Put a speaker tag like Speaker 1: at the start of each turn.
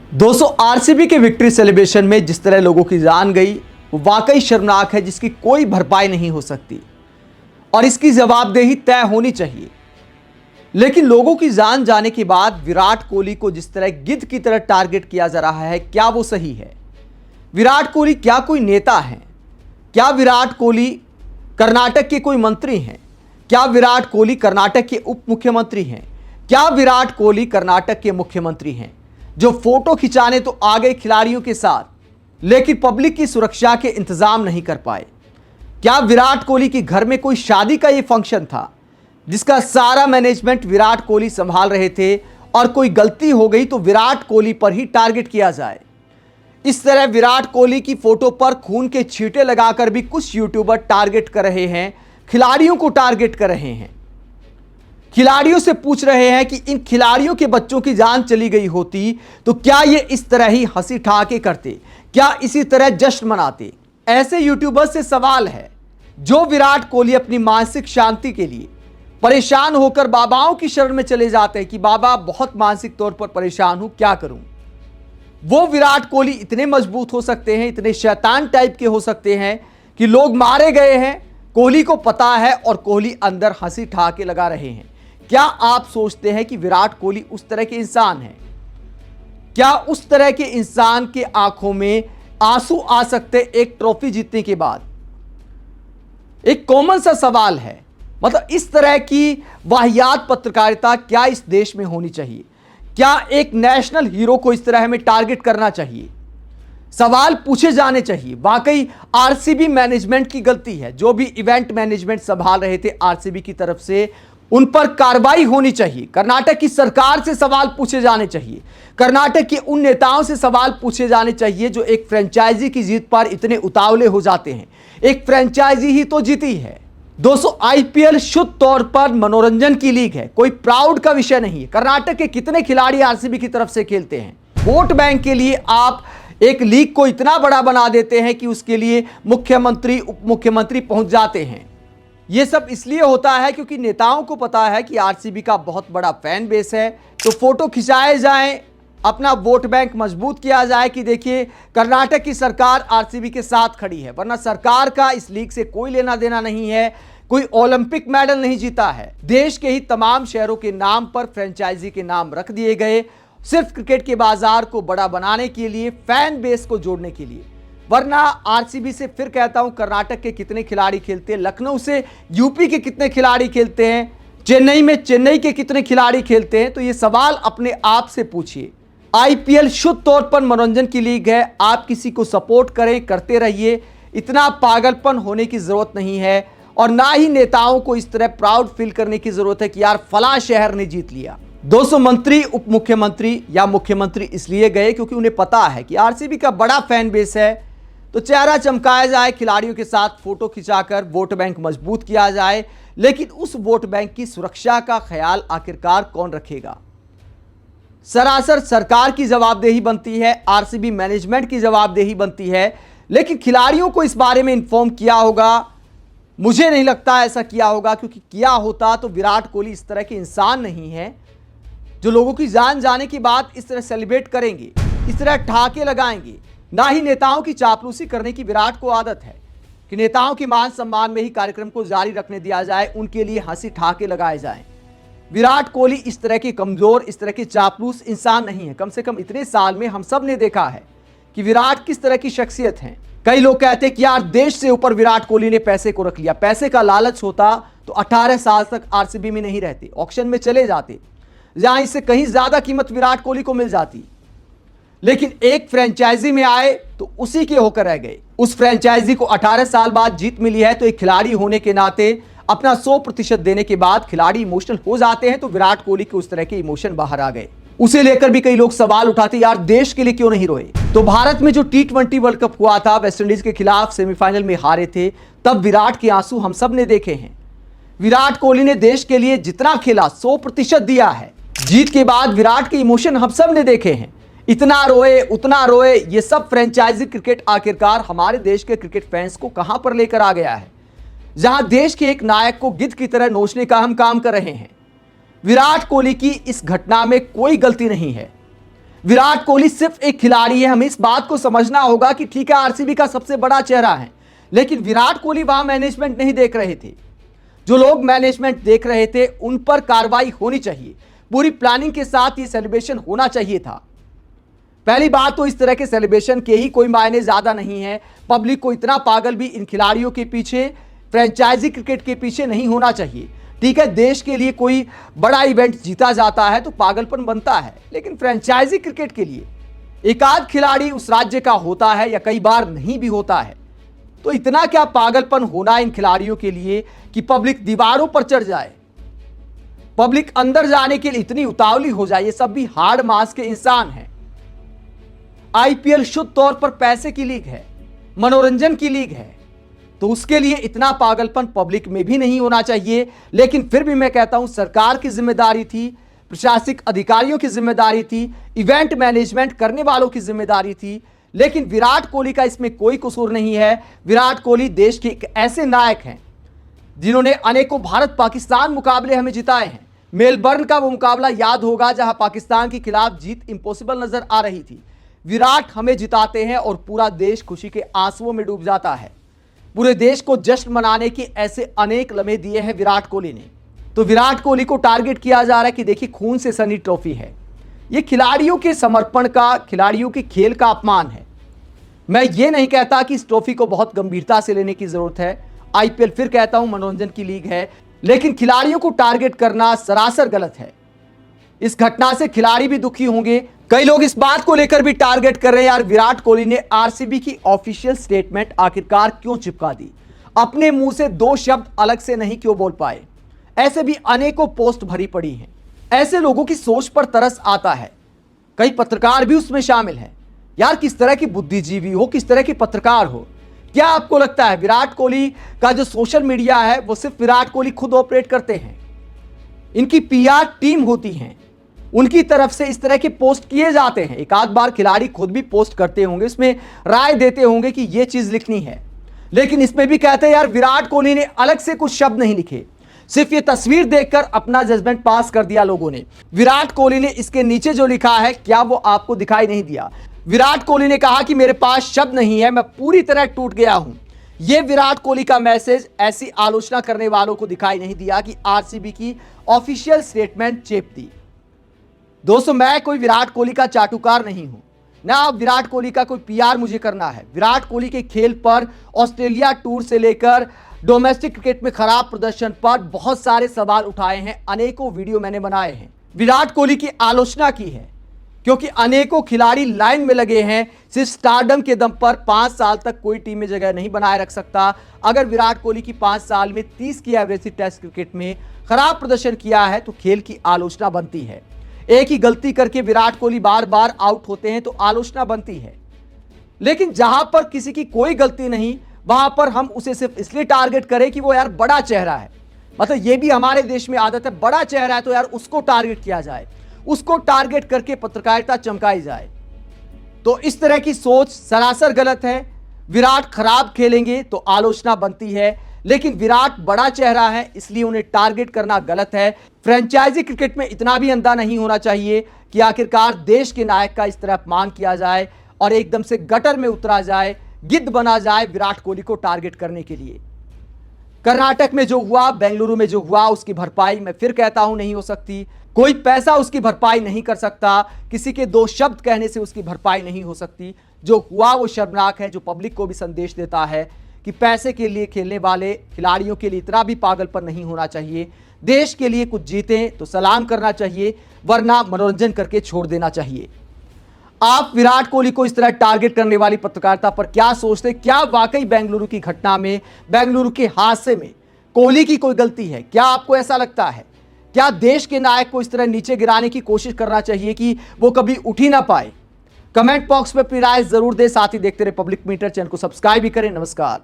Speaker 1: दोस्तों, आरसीबी के victory celebration में जिस तरह लोगों की जान गई वो वाकई शर्मनाक है, जिसकी कोई भरपाई नहीं हो सकती और इसकी जवाबदेही तय होनी चाहिए। लेकिन लोगों की जान जाने के बाद विराट कोहली को जिस तरह गिद्ध की तरह टारगेट किया जा रहा है, क्या वो सही है? विराट कोहली क्या कोई नेता है? क्या विराट कोहली कर्नाटक के कोई मंत्री हैं? क्या विराट कोहली कर्नाटक के उप मुख्यमंत्री हैं? क्या विराट कोहली कर्नाटक के मुख्यमंत्री हैं जो फोटो खिंचाने तो आ गए खिलाड़ियों के साथ, लेकिन पब्लिक की सुरक्षा के इंतजाम नहीं कर पाए? क्या विराट कोहली के घर में कोई शादी का यह फंक्शन था जिसका सारा मैनेजमेंट विराट कोहली संभाल रहे थे और कोई गलती हो गई तो विराट कोहली पर ही टारगेट किया जाए? इस तरह विराट कोहली की फोटो पर खून के छींटे लगाकर भी कुछ यूट्यूबर टारगेट कर रहे हैं, खिलाड़ियों को टारगेट कर रहे हैं। खिलाड़ियों से पूछ रहे हैं कि इन खिलाड़ियों के बच्चों की जान चली गई होती तो क्या ये इस तरह ही हंसी ठहाके करते? क्या इसी तरह जश्न मनाते? ऐसे यूट्यूबर्स से सवाल है जो विराट कोहली अपनी मानसिक शांति के लिए परेशान होकर बाबाओं की शरण में चले जाते हैं कि बाबा बहुत मानसिक तौर पर परेशान हूं, क्या करूं? वो विराट कोहली इतने मजबूत हो सकते हैं, इतने शैतान टाइप के हो सकते हैं कि लोग मारे गए हैं, कोहली को पता है और कोहली अंदर हंसी ठहाके लगा रहे हैं। क्या आप सोचते हैं कि विराट कोहली उस तरह के इंसान हैं? क्या उस तरह के इंसान के आंखों में आंसू आ सकते एक ट्रॉफी जीतने के बाद? एक कॉमन सा सवाल है। मतलब इस तरह की वाहियात पत्रकारिता क्या इस देश में होनी चाहिए? क्या एक नेशनल हीरो को इस तरह हमें टारगेट करना चाहिए? सवाल पूछे जाने चाहिए। वाकई आरसीबी मैनेजमेंट की गलती है। जो भी इवेंट मैनेजमेंट संभाल रहे थे आरसीबी की तरफ से, उन पर कार्रवाई होनी चाहिए। कर्नाटक की सरकार से सवाल पूछे जाने चाहिए। कर्नाटक के उन नेताओं से सवाल पूछे जाने चाहिए जो एक फ्रेंचाइजी की जीत पर इतने उतावले हो जाते हैं। एक फ्रेंचाइजी ही तो जीती है। दोस्तों, आईपीएल शुद्ध तौर पर मनोरंजन की लीग है, कोई प्राउड का विषय नहीं है। कर्नाटक के कितने खिलाड़ी आरसीबी की तरफ से खेलते हैं। वोट बैंक के लिए आप एक लीग को इतना बड़ा बना देते हैं कि उसके लिए मुख्यमंत्री उप मुख्यमंत्री पहुंच जाते हैं। यह सब इसलिए होता है क्योंकि नेताओं को पता है कि आरसीबी का बहुत बड़ा फैन बेस है, तो फोटो खिंचाए जाएं, अपना वोट बैंक मजबूत किया जाए कि देखिए कर्नाटक की सरकार आरसीबी के साथ खड़ी है। वरना सरकार का इस लीग से कोई लेना देना नहीं है, कोई ओलंपिक मेडल नहीं जीता है। देश के ही तमाम शहरों के नाम पर फ्रेंचाइजी के नाम रख दिए गए, सिर्फ क्रिकेट के बाजार को बड़ा बनाने के लिए, फैन बेस को जोड़ने के लिए। वरना आरसीबी से फिर कहता हूं, कर्नाटक के कितने खिलाड़ी खेलते हैं, लखनऊ से यूपी के कितने खिलाड़ी खेलते हैं, चेन्नई में चेन्नई के कितने खिलाड़ी खेलते हैं। तो ये सवाल अपने आप से पूछिए। आईपीएल शुद्ध तौर पर मनोरंजन की लीग है। आप किसी को सपोर्ट करें, करते रहिए। इतना पागलपन होने की जरूरत नहीं है और ना ही नेताओं को इस तरह प्राउड फील करने की जरूरत है कि यार फलां शहर ने जीत लिया। दोस्तों, मंत्री उप मुख्यमंत्री या मुख्यमंत्री इसलिए गए क्योंकि उन्हें पता है कि आरसीबी का बड़ा फैन बेस है, तो चेहरा चमकाया जाए, खिलाड़ियों के साथ फोटो खिंचाकर वोट बैंक मजबूत किया जाए। लेकिन उस वोट बैंक की सुरक्षा का ख्याल आखिरकार कौन रखेगा? सरासर सरकार की जवाबदेही बनती है, आरसीबी मैनेजमेंट की जवाबदेही बनती है। लेकिन खिलाड़ियों को इस बारे में इन्फॉर्म किया होगा? मुझे नहीं लगता ऐसा किया होगा, क्योंकि किया होता तो विराट कोहली इस तरह के इंसान नहीं है जो लोगों की जान जाने के बाद इस तरह सेलिब्रेट करेंगे, इस तरह ठहाके लगाएंगे। ना ही नेताओं की चापलूसी करने की विराट को आदत है कि नेताओं के मान सम्मान में ही कार्यक्रम को जारी रखने दिया जाए, उनके लिए हंसी ठहाके लगाए जाएं। विराट कोहली इस तरह के कमजोर, इस तरह के चापलूस इंसान नहीं है। कम से कम इतने साल में हम सब ने देखा है कि विराट किस तरह की शख्सियत है। कई लोग कहते हैं कि यार देश से ऊपर विराट कोहली ने पैसे को रख लिया। पैसे का लालच होता तो 18 साल तक आरसीबी में नहीं रहते, ऑक्शन में चले जाते, जहां इससे कहीं ज्यादा कीमत विराट कोहली को मिल जाती। लेकिन एक फ्रेंचाइजी में आए तो उसी के होकर रह गए। उस फ्रेंचाइजी को 18 साल बाद जीत मिली है, तो एक खिलाड़ी होने के नाते अपना 100% देने के बाद खिलाड़ी इमोशनल हो जाते हैं। तो विराट कोहली के उस तरह के इमोशन बाहर आ गए। उसे लेकर भी कई लोग सवाल उठाते, यार देश के लिए क्यों नहीं रोए? तो भारत में जो T20 वर्ल्ड कप हुआ था, वेस्टइंडीज के खिलाफ सेमीफाइनल में हारे थे, तब विराट के आंसू हम सब ने देखे हैं। विराट कोहली ने देश के लिए जितना खेला 100% दिया है। जीत के बाद विराट के इमोशन हम सब ने देखे हैं। इतना रोए, उतना रोए, ये सब फ्रेंचाइजी क्रिकेट आखिरकार हमारे देश के क्रिकेट फैंस को कहां पर लेकर आ गया है, जहां देश के एक नायक को गिद्ध की तरह नोचने का हम काम कर रहे हैं। विराट कोहली की इस घटना में कोई गलती नहीं है। विराट कोहली सिर्फ एक खिलाड़ी है। हमें इस बात को समझना होगा कि ठीक है, आरसीबी का सबसे बड़ा चेहरा है, लेकिन विराट कोहली वहां मैनेजमेंट नहीं देख रहे थे। जो लोग मैनेजमेंट देख रहे थे उन पर कार्रवाई होनी चाहिए। पूरी प्लानिंग के साथ ये सेलिब्रेशन होना चाहिए था। पहली बात तो इस तरह के सेलिब्रेशन के ही कोई मायने ज्यादा नहीं है। पब्लिक को इतना पागल भी इन खिलाड़ियों के पीछे, फ्रेंचाइजी क्रिकेट के पीछे नहीं होना चाहिए। ठीक है, देश के लिए कोई बड़ा इवेंट जीता जाता है तो पागलपन बनता है, लेकिन फ्रेंचाइजी क्रिकेट के लिए एक आध खिलाड़ी उस राज्य का होता है या कई बार नहीं भी होता है, तो इतना क्या पागलपन होना इन खिलाड़ियों के लिए कि पब्लिक दीवारों पर चढ़ जाए, पब्लिक अंदर जाने के लिए इतनी उतावली हो जाए। ये सब भी हार्ड मास के इंसान हैं। आईपीएल शुद्ध तौर पर पैसे की लीग है, मनोरंजन की लीग है, तो उसके लिए इतना पागलपन पब्लिक में भी नहीं होना चाहिए। लेकिन फिर भी मैं कहता हूं, सरकार की जिम्मेदारी थी, प्रशासनिक अधिकारियों की जिम्मेदारी थी, इवेंट मैनेजमेंट करने वालों की जिम्मेदारी थी, लेकिन विराट कोहली का इसमें कोई कसूर नहीं है। विराट कोहली देश के एक ऐसे नायक हैं जिन्होंने अनेकों भारत पाकिस्तान मुकाबले हमें जिताए हैं। मेलबर्न का वो मुकाबला याद होगा जहां पाकिस्तान के खिलाफ जीत इंपॉसिबल नजर आ रही थी। विराट हमें जिताते हैं और पूरा देश खुशी के आंसुओं में डूब जाता है। पूरे देश को जश्न मनाने के ऐसे अनेक लम्हे दिए हैं विराट कोहली ने। तो विराट कोहली को टारगेट किया जा रहा है कि देखिए, खून से सनी ट्रॉफी है। ये खिलाड़ियों के समर्पण का, खिलाड़ियों के खेल का अपमान है। मैं ये नहीं कहता कि इस ट्रॉफी को बहुत गंभीरता से लेने की जरूरत है। आईपीएल, फिर कहता हूं, मनोरंजन की लीग है, लेकिन खिलाड़ियों को टारगेट करना सरासर गलत है। इस घटना से खिलाड़ी भी दुखी होंगे। कई लोग इस बात को लेकर भी टारगेट कर रहे हैं, यार विराट कोहली ने आरसीबी की ऑफिशियल स्टेटमेंट आखिरकार क्यों चिपका दी, अपने मुंह से दो शब्द अलग से नहीं क्यों बोल पाए। ऐसे भी अनेकों पोस्ट भरी पड़ी हैं। ऐसे लोगों की सोच पर तरस आता है। कई पत्रकार भी उसमें शामिल हैं। यार, किस तरह की बुद्धिजीवी हो, किस तरह के पत्रकार हो। क्या आपको लगता है विराट कोहली का जो सोशल मीडिया है वो सिर्फ विराट कोहली खुद ऑपरेट करते हैं? इनकी पीआर टीम होती है, उनकी तरफ से इस तरह के पोस्ट किए जाते हैं। एक आध बार खिलाड़ी खुद भी पोस्ट करते होंगे, इसमें राय देते होंगे कि यह चीज लिखनी है, लेकिन इसमें भी कहते हैं यार विराट कोहली ने अलग से कुछ शब्द नहीं लिखे, सिर्फ ये तस्वीर देखकर अपना जजमेंट पास कर दिया लोगों ने। विराट कोहली ने इसके नीचे जो लिखा है, क्या वो आपको दिखाई नहीं दिया? विराट कोहली ने कहा कि मेरे पास शब्द नहीं है, मैं पूरी तरह टूट गया हूं। यह विराट कोहली का मैसेज ऐसी आलोचना करने वालों को दिखाई नहीं दिया कि आरसीबी की ऑफिशियल स्टेटमेंट चेप दी। दोस्तों, मैं कोई विराट कोहली का चाटुकार नहीं हूं, ना विराट कोहली का कोई पीआर मुझे करना है। विराट कोहली के खेल पर, ऑस्ट्रेलिया टूर से लेकर डोमेस्टिक क्रिकेट में खराब प्रदर्शन पर बहुत सारे सवाल उठाए हैं, अनेकों वीडियो मैंने बनाए हैं, विराट कोहली की आलोचना की है, क्योंकि अनेकों खिलाड़ी लाइन में लगे हैं। सिर्फ स्टारडम के दम पर 5 साल तक कोई टीम में जगह नहीं बनाए रख सकता। अगर विराट कोहली की 5 साल में 30 की एवरेज थी, टेस्ट क्रिकेट में खराब प्रदर्शन किया है, तो खेल की आलोचना बनती है। एक ही गलती करके विराट कोहली बार बार आउट होते हैं तो आलोचना बनती है। लेकिन जहां पर किसी की कोई गलती नहीं, वहां पर हम उसे सिर्फ इसलिए टारगेट करें कि वो यार बड़ा चेहरा है। मतलब ये भी हमारे देश में आदत है, बड़ा चेहरा है तो यार उसको टारगेट किया जाए, उसको टारगेट करके पत्रकारिता चमकाई जाए। तो इस तरह की सोच सरासर गलत है। विराट खराब खेलेंगे तो आलोचना बनती है, लेकिन विराट बड़ा चेहरा है इसलिए उन्हें टारगेट करना गलत है। फ्रेंचाइजी क्रिकेट में इतना भी अंधा नहीं होना चाहिए कि आखिरकार देश के नायक का इस तरह अपमान किया जाए और एकदम से गटर में उतरा जाए, गिद्ध बना जाए विराट कोहली को टारगेट करने के लिए। कर्नाटक में जो हुआ, बेंगलुरु में जो हुआ, उसकी भरपाई मैं फिर कहता हूं नहीं हो सकती। कोई पैसा उसकी भरपाई नहीं कर सकता, किसी के दो शब्द कहने से उसकी भरपाई नहीं हो सकती। जो हुआ वो शर्मनाक है, जो पब्लिक को भी संदेश देता है कि पैसे के लिए खेलने वाले खिलाड़ियों के लिए इतना भी पागलपन नहीं होना चाहिए। देश के लिए कुछ जीतें तो सलाम करना चाहिए, वरना मनोरंजन करके छोड़ देना चाहिए। आप विराट कोहली को इस तरह टारगेट करने वाली पत्रकारिता पर क्या सोचते? क्या वाकई बेंगलुरु की घटना में, बेंगलुरु के हादसे में कोहली की कोई गलती है? क्या आपको ऐसा लगता है? क्या देश के नायक को इस तरह नीचे गिराने की कोशिश करना चाहिए कि वो कभी उठ ही ना पाए? कमेंट बॉक्स में अपनी राय जरूर दें। साथ ही देखते रहे पब्लिक मीटर, चैनल को सब्सक्राइब भी करें। नमस्कार।